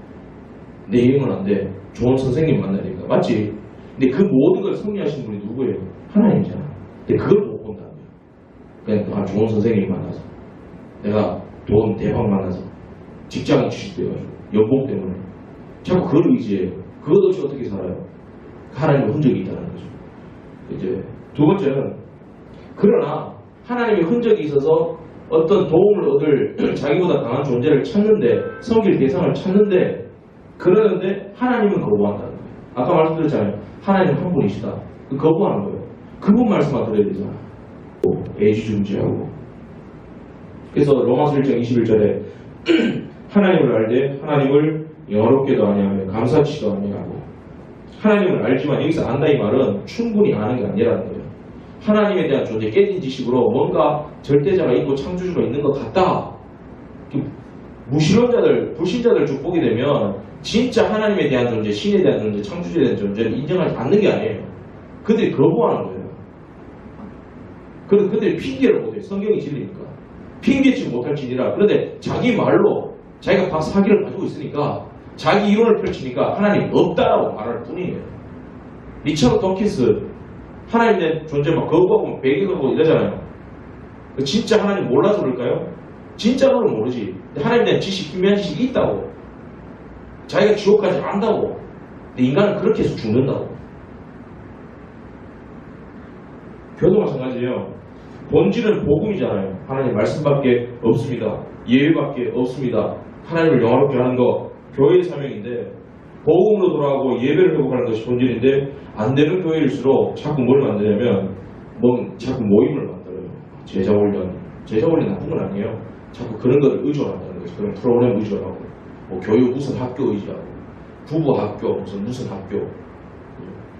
A: 내 힘으로는 안 돼. 좋은 선생님 만나야 되니까. 맞지? 근데 그 모든 걸 승리하신 분이 누구예요? 하나님이잖아. 근데 그걸 못 본다는 거예요. 그냥 좋은 선생님 만나서 내가 돈 대박 만나서 직장이 취직돼가지고 연봉 때문에 자꾸 그걸 의지해요. 그것 없이 어떻게 살아요? 하나님의 흔적이 있다는 거죠. 이제 두 번째는 그러나 하나님의 흔적이 있어서 어떤 도움을 얻을 자기보다 강한 존재를 찾는데 섬길 대상을 찾는데 그러는데 하나님은 거부한다는 거예요. 아까 말씀드렸잖아요. 하나님은 한 분이시다. 거부하는 거예요. 그분 말씀만 들어야 되잖아요. 애지중지하고. 그래서 로마서 1장 21절에 하나님을 알되 하나님을 영화롭게도 아니하며 감사치도 아니하고. 하나님을 알지만 여기서 안다 이 말은 충분히 아는 게 아니라는 거예요. 하나님에 대한 존재 깨진 지식으로 뭔가 절대자가 있고 창조주가 있는 것 같다. 무신론자들, 불신자들 쭉 보게 되면 진짜 하나님에 대한 존재, 신에 대한 존재, 창조주에 대한 존재를 인정하지 않는 게 아니에요. 그들이 거부하는 거예요. 그들이 핑계를 못해요. 성경이 진리니까. 핑계치 못할지니라. 그런데 자기 말로 자기가 사기를 가지고 있으니까 자기 이론을 펼치니까 하나님 없다라고 말할 뿐이에요. 리차드 도킨스 하나님에 대한 존재 막 거부하고 배격하고 이러잖아요. 진짜 하나님 몰라서 그럴까요? 진짜로는 모르지. 하나님에 대한 지식, 희미한 지식이 있다고. 자기가 지옥까지 안다고. 근데 인간은 그렇게 해서 죽는다고. 교도 마찬가지예요. 본질은 복음이잖아요. 하나님 말씀밖에 없습니다. 예배밖에 없습니다. 하나님을 영화롭게 하는 거 교회의 사명인데 복음으로 돌아가고 예배를 회복하는 것이 본질인데 안 되는 교회일수록 자꾸 뭘 만드냐면 자꾸 모임을 만들어요. 제자 훈련 나쁜 건 아니에요. 자꾸 그런 거를 의존한다는 거죠. 그런 프로그램 의존하고 뭐 교육 무슨 학교 의지하고 부부 학교 무슨 학교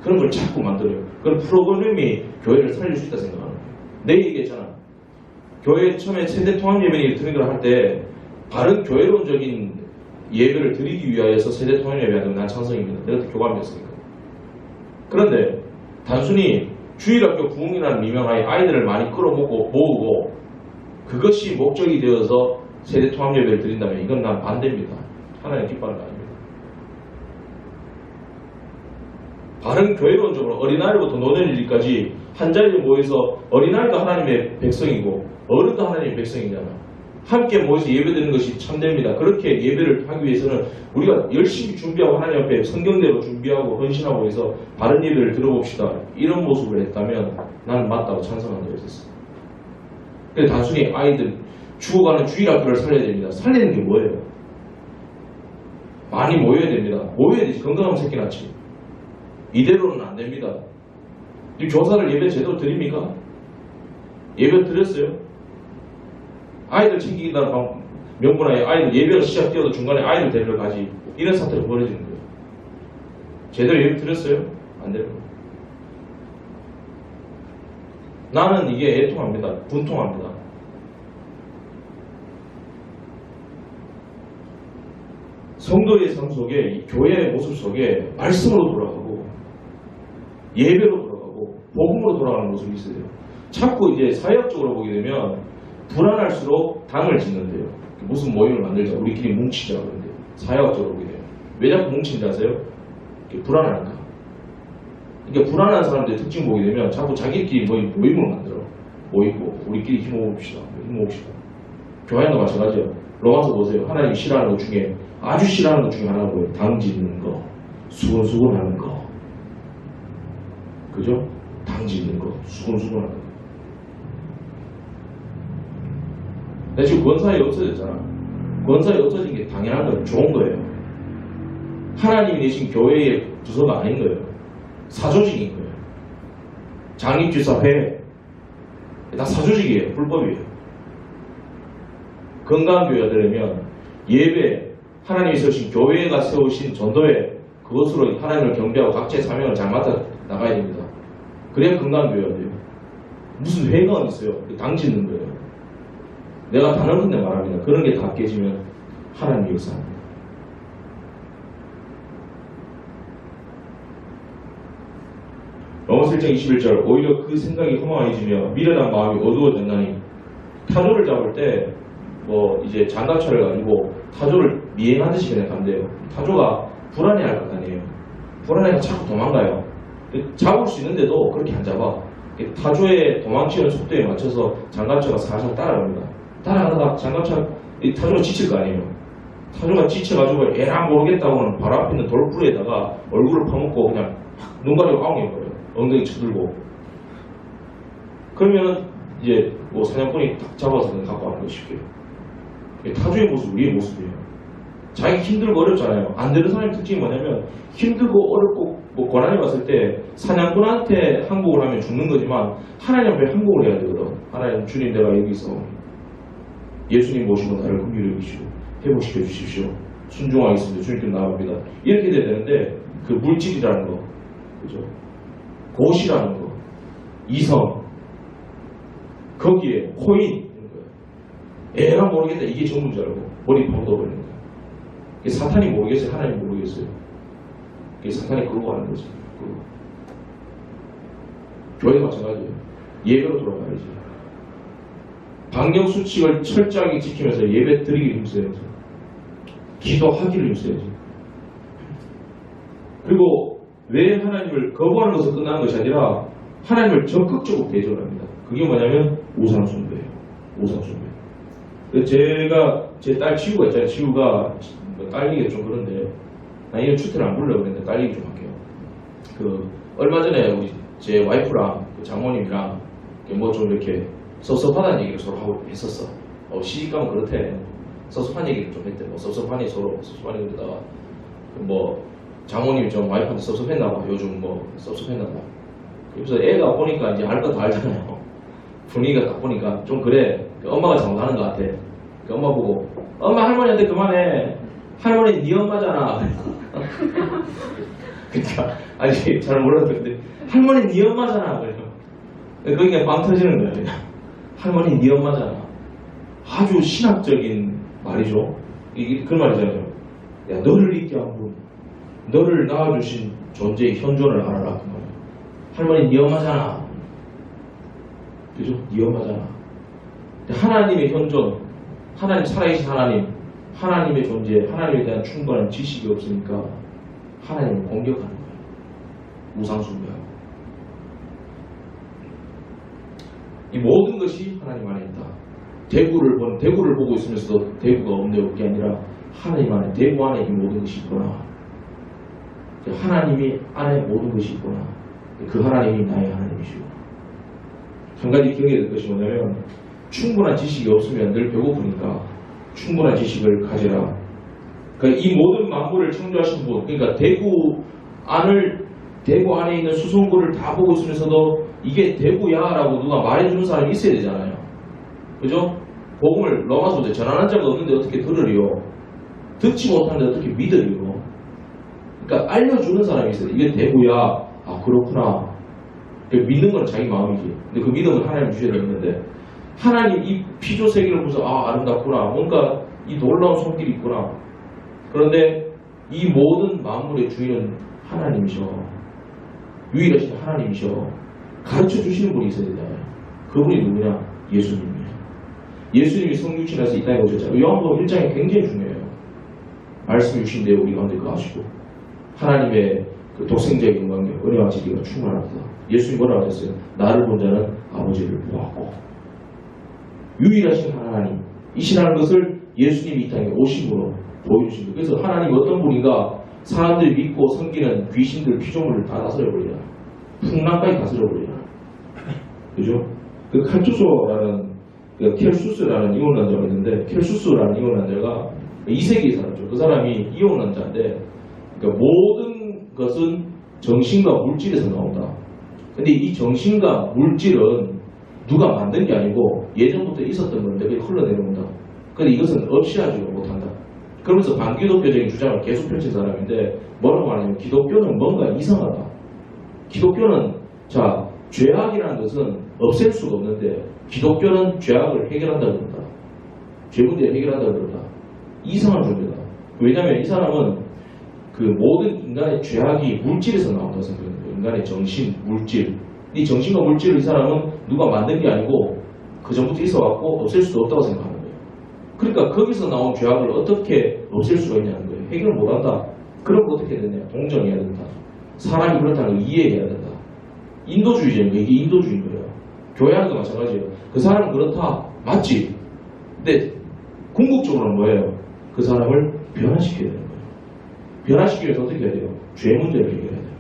A: 그런 걸 자꾸 만들어요. 그런 프로그램이 교회를 살릴 수 있다 생각하는 거예요. 내가 얘기했잖아. 교회 처음에 세대 통합 예배 드리는 걸 할 때 바른 교회론적인 예배를 드리기 위하여서 세대 통합 예배하는 난 찬성입니다. 내가 교감이었으니까. 그런데 단순히 주일학교 부흥이라는 미명하에 아이들을 많이 끌어모으고 모으고 그것이 목적이 되어서 세대 통합 예배를 드린다면 이건 난 반대입니다. 하나님 기뻐하는 거 아닙니다. 바른 교회론적으로 어린아이부터 노년일까지 한 자리에 모여서 어린아이도 하나님의 백성이고 어른도 하나님의 백성이잖아. 함께 모여서 예배드리는 것이 참됩니다. 그렇게 예배를 하기 위해서는 우리가 열심히 준비하고 하나님 앞에 성경대로 준비하고 헌신하고 해서 바른 예배를 들어봅시다. 이런 모습을 했다면 나는 맞다고 찬성한 적이 있었어. 근데 단순히 아이들 죽어가는 주일학교를 살려야 됩니다. 살리는 게 뭐예요? 많이 모여야 됩니다. 모여야 되지. 건강하면 새끼 낳지. 이대로는 안 됩니다. 교사를 예배 제대로 드립니까? 예배 드렸어요? 아이들 챙기기다는 명분하에 아이들 예배가 시작되어도 중간에 아이들 데리러 가지. 이런 사태가 벌어지는 거예요. 제대로 예배 드렸어요? 안 돼요. 나는 이게 애통합니다. 분통합니다. 성도의 삶 속에 이 교회의 모습 속에 말씀으로 돌아가고 예배로 돌아가고 복음으로 돌아가는 모습이 있어요. 자꾸 이제 사회학적으로 보게 되면 불안할수록 당을 짓는데요. 무슨 모임을 만들자. 우리끼리 뭉치자. 그런데 사회학적으로 보게 돼요. 왜 자꾸 뭉치는지 아세요? 불안하니까. 그러니까 불안한 사람들의 특징 보게 되면 자꾸 자기끼리 모임을 만들어. 모이고 우리끼리 힘모읍시다. 힘모읍시다. 교회도 마찬가지예요. 로마서 보세요. 하나님이 싫어하는 것 중에 아주 싫어하는 것 중에 하나가 뭐예요? 당 짓는 거. 수근수근하는 거. 그죠? 당 짓는 거. 수근수근하는 거. 근데 지금 권사에 없어졌잖아. 권사에 없어진 게 당연한 거예요. 좋은 거예요. 하나님이 내신 교회의 부서가 아닌 거예요. 사조직인 거예요. 장립주사회 다 사조직이에요. 불법이에요. 건강한 교회가 되려면 예배, 하나님이 세우신 교회가 세우신 전도회 그것으로 하나님을 경배하고 각자의 사명을 잘 맡아 나가야 됩니다. 그래야 건강한 교회가 돼요. 무슨 회의가 있어요. 당 짓는 거예요. 내가 단언컨대 말합니다. 그런 게 다 깨지면 하나님이 역사합니다. 로마서 1장 21절 오히려 그 생각이 허망해지며 미련한 마음이 어두워졌나니 타조를 잡을 때 이제 장갑차를 가지고 타조를 미행하듯이 그냥 간대요. 타조가 불안해할 것 아니에요. 불안해서 자꾸 도망가요. 잡을 수 있는데도 그렇게 안 잡아. 타조의 도망치는 속도에 맞춰서 장갑차가 살살 따라갑니다. 따라가다가 타조가 지칠 거 아니에요. 타조가 지쳐가지고 에라 모르겠다고는 바로 앞에 있는 돌부리에다가 얼굴을 파묻고 그냥 눈 가리고 아웅해버려요. 엉덩이 쳐들고. 그러면 이제 사냥꾼이 딱 잡아서 그냥 갖고 가는 거 쉽게. 타조의 모습, 우리의 모습이에요. 자기 힘들고 어렵잖아요. 안 되는 사람의 특징이 뭐냐면 힘들고 어렵고 뭐 고난이 왔을 때 사냥꾼한테 항복을 하면 죽는 거지만 하나님 앞에 항복을 해야 되거든. 하나님 주님 내가 여기서 예수님 모시고 나를 긍휼히 여기시고 회복시켜 주십시오. 순종하겠습니다. 주님께 나아갑니다. 이렇게 돼야 되는데 그 물질이라는 거, 그죠? 곳이라는 거, 이성, 거기에 코인 이런 거예요. 에라 모르겠다 이게 전문 줄 알고 머리 박아버리는 거예요. 사탄이 모르겠어요. 하나님 모르겠어요. 사탄이 그러고 하는 거지. 교회도 마찬가지예요. 예배로 돌아가야지. 방역 수칙을 철저하게 지키면서 예배 드리기를 힘써야지. 기도하기를 힘써야지. 그리고 왜 하나님을 거부하는 것을 끝나는 것이 아니라 하나님을 적극적으로 대적합니다. 그게 뭐냐면 우상숭배예요. 우상숭배. 제가 제 딸 지우가 있잖아요. 지우가 딸리기가 좀 그런데 나 이런 추태를 안 부르려고 그랬는데 딸리기 좀 할게요. 얼마 전에 우리 제 와이프랑 장모님이랑 뭐 좀 이렇게 섭섭하다는 얘기를 서로 하고 했었어. 시집가면 그렇대. 섭섭한 얘기를 좀 했대. 뭐 섭섭하니 서로 섭섭하니 그러다가 뭐 장모님이 좀 와이프한테 섭섭했나봐. 요즘 뭐 섭섭했나봐. 그래서 애가 보니까 이제 알 거 다 알잖아요. 분위기가 딱 보니까 좀 그래. 엄마가 잘못하는 것 같아. 엄마 보고 엄마 할머니한테 그만해. 할머니 네 엄마잖아. 그러니까 아직 잘 몰랐는데 할머니 네 엄마잖아. 그래서 거기가 빵 터지는 거야. 그냥. 할머니 네 엄마잖아. 아주 신학적인 말이죠. 이게 그 말이잖아요. 야 너를 있게 한 분, 너를 낳아주신 존재의 현존을 알아라. 그 말이야. 할머니 네 엄마잖아. 그죠? 네 엄마잖아. 하나님의 현존, 하나님 살아계신 하나님, 하나님의 존재, 하나님에 대한 충분한 지식이 없으니까 하나님을 공격하는 거예요. 우상숭배하고. 이 모든 것이 하나님 안에 있다. 대구를 보고 있으면서도 대구가 없게 아니라 하나님 안에, 대구 안에 이 모든 것이 있구나. 하나님이 안에 모든 것이 있구나. 그 하나님이 나의 하나님이시고. 한 가지 기억해야 될 것이 뭐냐면 충분한 지식이 없으면 늘 배고프니까 충분한 지식을 가지라. 그러니까 이 모든 만물을 창조하신 분, 그러니까 대구 안에 있는 수송구를 다 보고 있으면서도 이게 대구야라고 누가 말해주는 사람이 있어야 되잖아요. 그죠? 복음을 로마서부터 전하는 자가 없는데 어떻게 들으리요? 듣지 못하는데 어떻게 믿으리요? 그러니까 알려주는 사람이 있어요. 이게 대구야. 아 그렇구나. 믿는 건 자기 마음이지. 근데 그 믿음은 하나님 주셔야 되는데 하나님 이 피조 세계를 보면서 아 아름답구나. 뭔가 이 놀라운 손길이 있구나. 그런데 이 모든 만물의 주인은 하나님이셔. 유일하신 하나님이셔. 가르쳐 주시는 분이 있어야 되잖아요. 그분이 누구냐? 예수님이에요. 예수님이 성육신에서 이 땅에 오셨잖아요. 요한복음 1장이 굉장히 중요해요. 말씀 유신되어 우리 가운데 거하시고 하나님의 그 독생자의 영광에 은혜와 진리가 충만하다. 예수님이 뭐라고 하셨어요? 나를 본 자는 아버지를 보았고. 유일하신 하나님 이시라는 것을 예수님이 이 땅에 오심으로 보여주신 거예요. 그래서 하나님이 어떤 분인가 사람들이 믿고 섬기는 귀신들 피조물을 다 다스려버리잖아요. 풍랑까지 다스려버리잖아요. 그죠? 그 칼투소라는 그 켈수스라는 이혼남자가 있는데 켈수스라는 이혼남자가 2세기에 살았죠. 그 사람이 이혼남자인데 그러니까 모든 것은 정신과 물질에서 나온다. 근데 이 정신과 물질은 누가 만든 게 아니고 예전부터 있었던 건데 그게 흘러내려온다. 근데 이것은 없이하지도 못한다. 그러면서 반기독교적인 주장을 계속 펼친 사람인데 뭐라고 하냐면 기독교는 뭔가 이상하다. 기독교는 자 죄악이라는 것은 없앨 수가 없는데 기독교는 죄악을 해결한다고 그런다. 죄 문제를 해결한다고 그런다. 이상한 존재다. 왜냐하면 이 사람은 그 모든 인간의 죄악이 물질에서 나온다고 생각해요. 인간의 정신, 물질. 이 정신과 물질을 이 사람은 누가 만든 게 아니고 그 전부터 있어갖고 없앨 수도 없다고 생각하는 거예요. 그러니까 거기서 나온 죄악을 어떻게 없앨 수가 있냐는 거예요. 해결을 못한다. 그럼 어떻게 되냐? 동정해야 된다. 사람이 그렇다는 걸 이해해야 된다. 인도주의적인 거, 이게 인도주의인 거예요. 교회하는 거 마찬가지예요. 그 사람은 그렇다. 맞지? 근데 궁극적으로는 뭐예요? 그 사람을 변화시켜야 되는 거예요. 변화시키기 위해서 어떻게 해야 돼요? 죄 문제를 해결해야 돼요.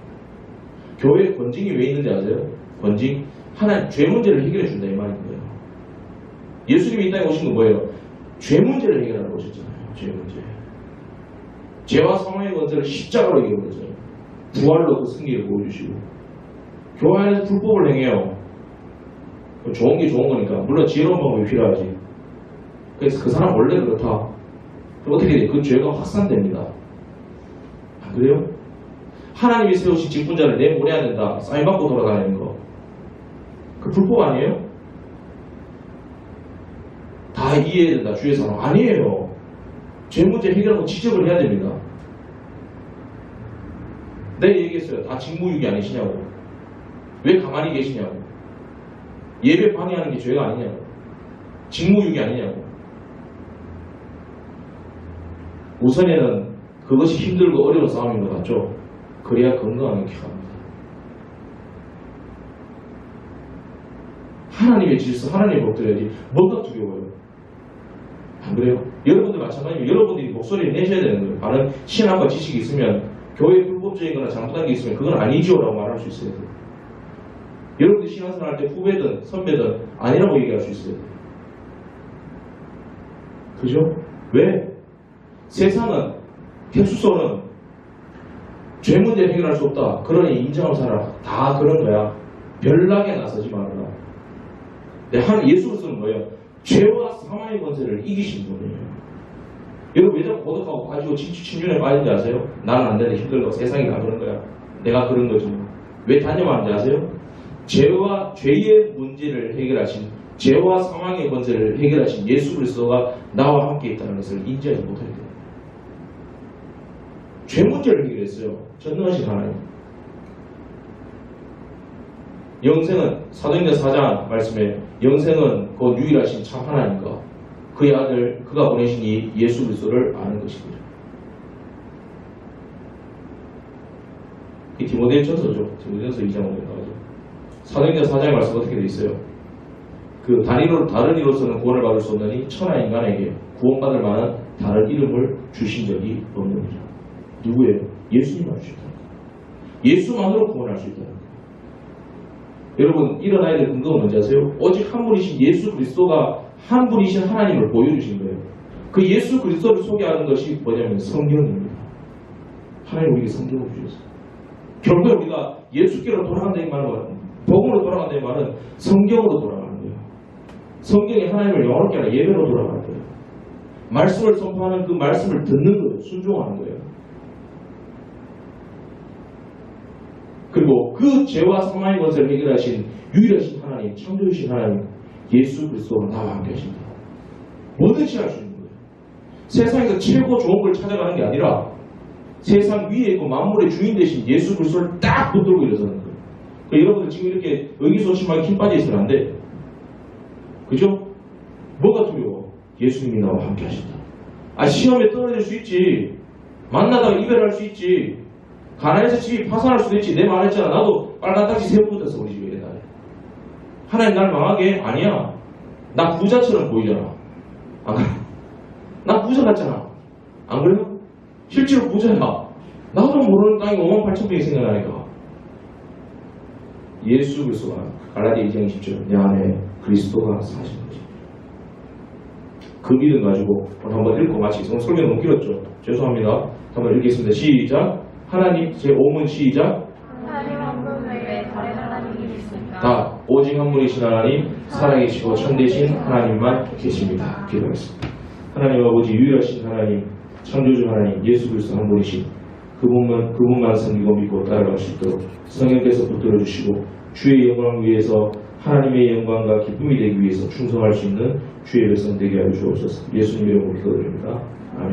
A: 교회에 권징이 왜 있는지 아세요? 권징? 하나님 죄 문제를 해결해 준다 이 말인 거예요. 예수님이 이 땅에 오신 건 뭐예요? 죄 문제를 해결하러 오셨잖아요. 죄 문제. 죄와 사망의 권세를 십자가로 이겨버렸어요. 부활로 그 승리를 보여주시고 교회 안에서 불법을 행해요. 좋은 게 좋은 거니까. 물론 지혜로운 방법이 필요하지. 그래서 그 사람 원래 그렇다. 그럼 어떻게 돼? 그 죄가 확산됩니다. 안 그래요? 하나님이 세우신 직분자를 내보내야 된다. 사인받고 돌아다니는 거. 그 불법 아니에요? 다 이해해야 된다. 주의 사람. 아니에요. 죄 문제 해결하고 지적을 해야 됩니다. 내가 얘기했어요. 다 직무유기 아니시냐고. 왜 가만히 계시냐고. 예배 방해하는 게 죄가 아니냐고. 직무유기 아니냐고. 우선에는 그것이 힘들고 어려운 싸움인 것 같죠? 그래야 건강하게 기합니다. 하나님의 질서, 하나님의 법들이야지 뭔가 두려워요. 안 그래요? 여러분들 마찬가지로 여러분들이 목소리를 내셔야 되는 거예요. 다른 신학과 지식이 있으면 교회 불법적인 거나 잘못한 게 있으면 그건 아니죠 라고 말할 수 있어야 돼요. 여러분들 신앙생활 할 때 후배든 선배든 아니라고 얘기할 수 있어요. 그죠? 왜? 세상은 텍수소는 죄 문제를 해결할 수 없다. 그러니 인정하고 살아라. 다 그런 거야. 별나게 나서지 말아라. 예수 그리스도는 뭐예요? 죄와 사망의 권세를 이기신 분이에요. 여러분 왜 자꾸 고독하고 빠지고 친준에 빠진지 아세요? 나는 안 되는데 힘들고 세상이 다 그런 거야. 내가 그런 거지. 왜 단념하는지 아세요? 죄와 죄의 문제를 해결하신 죄와 사망의 권세를 해결하신 예수 그리스도가 나와 함께 있다는 것을 인지하지 못할 거예요. 죄 문제를 해결했어요. 전능하신 하나님. 영생은 사도행전 4장 말씀에 영생은 곧 유일하신 참 하나님과 그의 아들 그가 보내신 이 예수 그리스도를 아는 것입니다. 이 디모데전서죠. 디모데전서 2장 5절 나오죠. 사도행전 4장의 말씀 어떻게 되어 있어요? 그 다른 이로서는 구원을 받을 수 없느니 천하 인간에게 구원받을 만한 다른 이름을 주신 적이 없느니라. 누구예요? 예수님만 주셨다. 예수만으로 구원할 수 있다. 여러분 일어나야 될 근거가 뭔지 아세요? 오직 한 분이신 예수 그리스도가 한 분이신 하나님을 보여주신 거예요. 그 예수 그리스도를 소개하는 것이 뭐냐면 성경입니다. 하나님 우리에게 성경을 주셨어요. 결국에 우리가 예수께로 돌아간다는 말은 복음으로 돌아간다는 말은 성경으로 돌아가는 거예요. 성경이 하나님을 영원롭게 하는 예배로 돌아가는 거예요. 말씀을 선포하는 그 말씀을 듣는 거예요. 순종하는 거예요. 그리고 그 죄와 사망의 것을 해결하신 유일하신 하나님, 창조주신 하나님 예수 그리스도가 나와 함께 하십니다. 뭐든지 할 수 있는 거예요. 세상에서 최고 좋은 걸 찾아가는 게 아니라 세상 위에 있고 만물의 주인 되신 예수 그리스도를 딱 붙들고 일어서는 거예요. 그러니까 여러분들 지금 이렇게 의기소침하게 힘 빠져 있으면 안 돼. 그죠? 뭐가 두려워? 예수님이 나와 함께 하신다. 시험에 떨어질 수 있지. 만나다가 이별할 수 있지. 가난해서 집이 파산할 수도 있지. 내 말 했잖아. 나도 빨간 딱지 세 번 붙었어. 우리 집에 옛날에. 하나님 날 망하게? 아니야. 나 부자처럼 보이잖아. 안 그래? 나 부자 같잖아. 안 그래요? 실제로 부자야. 나도 모르는 땅이 58,000평이 생겨나니까. 예수 그리스도가 갈라디아 2장 20절 내 안에 그리스도가 사신 거지. 그 믿음 가지고 오늘 한번 읽고 마치겠습니다. 설명 너무 길었죠? 죄송합니다. 한번 읽겠습니다. 시작. 하나님 제5문 시작.
B: 하나님 한 분 외에 다른 하나님이 있습니까?
A: 다 오직 한 분이신 하나님 살아계시고 참되신 하나님만 계십니다. 기도하겠습니다. 하나님 아버지 유일하신 하나님 창조주 하나님 예수 그리스도 한 분이신 그분만 섬기고 믿고 따라갈 수 있도록 성령께서 붙들어 주시고 주의 영광을 위해서 하나님의 영광과 기쁨이 되기 위해서 충성할 수 있는 주의 백성 되게 하여 주옵소서. 예수님 이름으로 기도드립니다. 아멘.